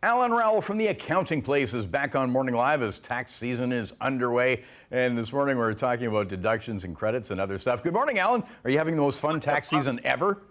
Alan Rowell from The Accounting Place is back on Morning Live as tax season is underway. And this morning we're talking about deductions and credits and other stuff. Good morning, Alan. Are you having the most fun tax season ever?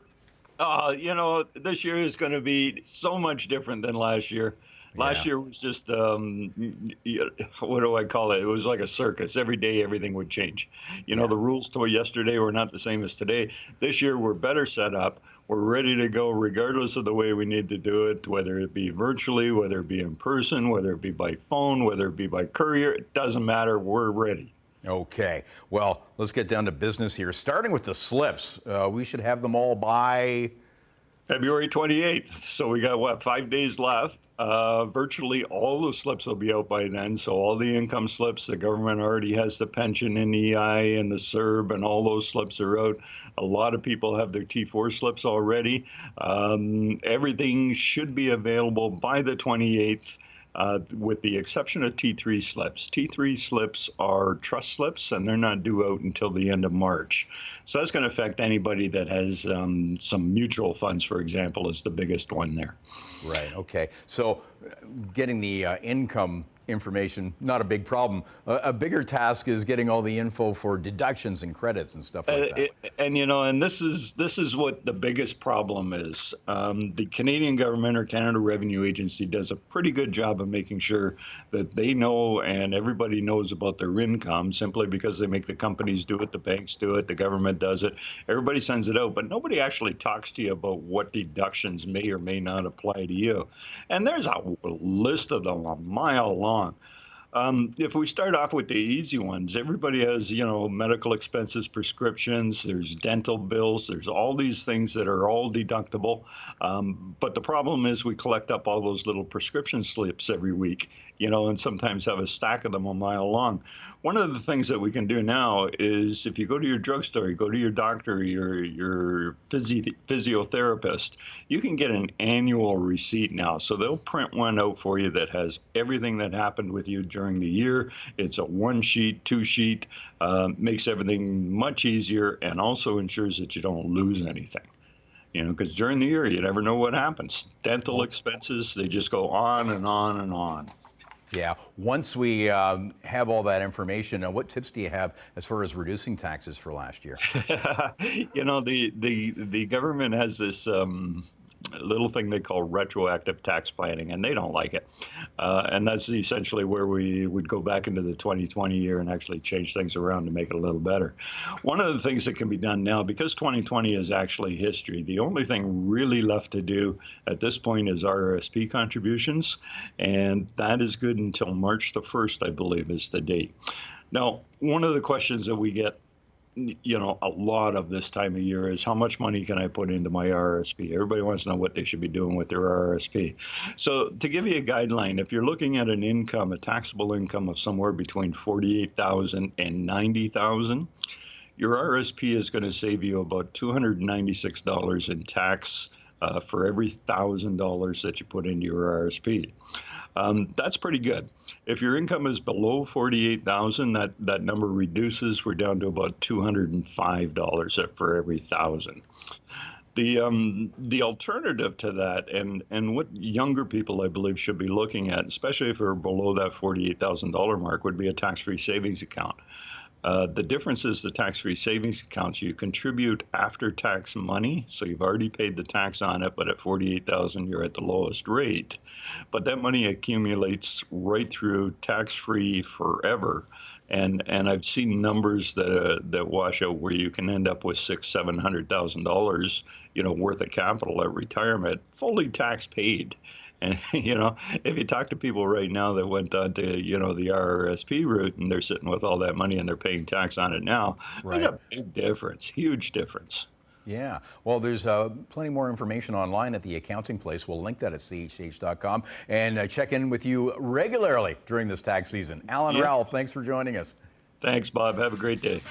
This year is going to be so much different than last year. Last year was just, what do I call it? It was like a circus. Every day, everything would change. The rules to yesterday were not the same as today. This year, we're better set up. We're ready to go regardless of the way we need to do it, whether it be virtually, whether it be in person, whether it be by phone, whether it be by courier. It doesn't matter. We're ready. Okay. Well, let's get down to business here. Starting with the slips. We should have them all by February 28th. So we got, 5 days left. Virtually all the slips will be out by then. So all the income slips, the government already has the pension and EI and the CERB, and all those slips are out. A lot of people have their T4 slips already. Everything should be available by the 28th. With the exception of T3 slips. T3 slips are trust slips, and they're not due out until the end of March. So that's going to affect anybody that has some mutual funds, for example, is the biggest one there. Right. Okay. So getting the income information, not a big problem. A bigger task is getting all the info for deductions and credits and stuff like that. And this is what the biggest problem is. The Canadian government or Canada Revenue Agency does a pretty good job of making sure that they know and everybody knows about their income, simply because they make the companies do it, the banks do it, the government does it. Everybody sends it out, but nobody actually talks to you about what deductions may or may not apply to you. And there's a list of them a mile long. If we start off with the easy ones, everybody has, medical expenses, prescriptions, there's dental bills, there's all these things that are all deductible. But the problem is we collect up all those little prescription slips every week, and sometimes have a stack of them a mile long. One of the things that we can do now is if you go to your drugstore, you go to your doctor, your physiotherapist, you can get an annual receipt now. So they'll print one out for you that has everything that happened with you during the year. It's a 1-sheet, 2-sheet, makes everything much easier, and also ensures that you don't lose anything. Because during the year, you never know what happens. Dental expenses, they just go on and on and on. Yeah. Once we have all that information, what tips do you have as far as reducing taxes for last year? The government has this little thing they call retroactive tax planning, and they don't like it. And that's essentially where we would go back into the 2020 year and actually change things around to make it a little better. One of the things that can be done now, because 2020 is actually history, the only thing really left to do at this point is RRSP contributions, and that is good until March the 1st, I believe, is the date. Now, one of the questions that we get a lot of this time of year is how much money can I put into my RRSP? Everybody wants to know what they should be doing with their RRSP. So to give you a guideline, if you're looking at an income, a taxable income of somewhere between $48,000 and $90,000, your RRSP is going to save you about $296 in tax for every $1,000 that you put into your RRSP. That's pretty good. If your income is below $48,000, that number reduces. We're down to about $205 for every $1,000. The alternative to that, and what younger people, I believe, should be looking at, especially if they're below that $48,000 mark, would be a tax-free savings account. The difference is the tax-free savings accounts, you contribute after-tax money, so you've already paid the tax on it, but at $48,000, you're at the lowest rate. But that money accumulates right through tax-free forever. And I've seen numbers that wash out where you can end up with $600,000-$700,000, worth of capital at retirement, fully tax paid. And, if you talk to people right now that went on to, the RRSP route and they're sitting with all that money and they're paying tax on it now, Right. There's a big difference, huge difference. Yeah. Well, there's plenty more information online at The Accounting Place. We'll link that at chh.com and check in with you regularly during this tax season. Alan Rowell, thanks for joining us. Thanks, Bob. Have a great day.